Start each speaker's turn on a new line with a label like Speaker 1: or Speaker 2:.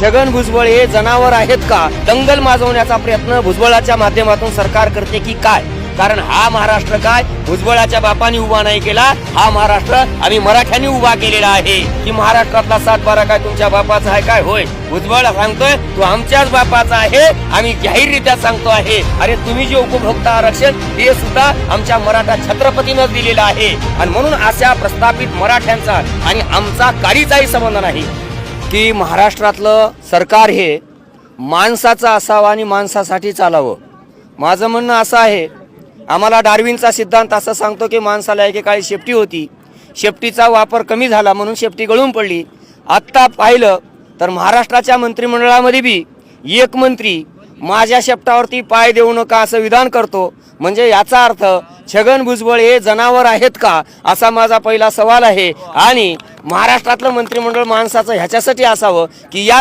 Speaker 1: छगन भुजबळ हे जनावर आहेत का? दंगल माजवण्याचा प्रयत्न भुजबळाच्या माध्यमातून सरकार करते की काय? कारण हा महाराष्ट्र काय भुजबळाच्या बापाने उभा नाही केला, हा महाराष्ट्र आम्ही मराठ्यांनी उभा केलेला आहे. की महाराष्ट्रातला 7-12 काय तुमच्या बापाचा आहे काय? होय, भुजबळ सांगतोय तो आमच्याच बापाचा आहे, आम्ही जाहीररित्या सांगतो आहे. अरे तुम्ही जे उपभोक्ता आरक्षण हे सुद्धा आमच्या मराठा छत्रपतीनं दिलेलं आहे. आणि म्हणून अशा प्रस्थापित मराठ्यांचा आणि आमचा काहीचाही संबंध नाही. की महाराष्ट्रातलं सरकार हे माणसाचं असावं आणि माणसासाठी चालावं. माझं म्हणणं असं आहे, आम्हाला डार्विनचा सिद्धांत असं सांगतो की माणसाला एकेकाळी शेपटी होती, शेपटीचा वापर कमी झाला म्हणून शेपटी गळून पडली. आत्ता पाहिलं तर महाराष्ट्राच्या मंत्रिमंडळामध्ये बी एक मंत्री माझ्या शेपटावरती पाय देऊ नका असं विधान करतो. म्हणजे याचा अर्थ छगन भुजबळ हे जनावर आहेत का असा माझा पहिला सवाल आहे. आणि महाराष्ट्रातलं मंत्रिमंडळ माणसाचं ह्याच्यासाठी असावं की या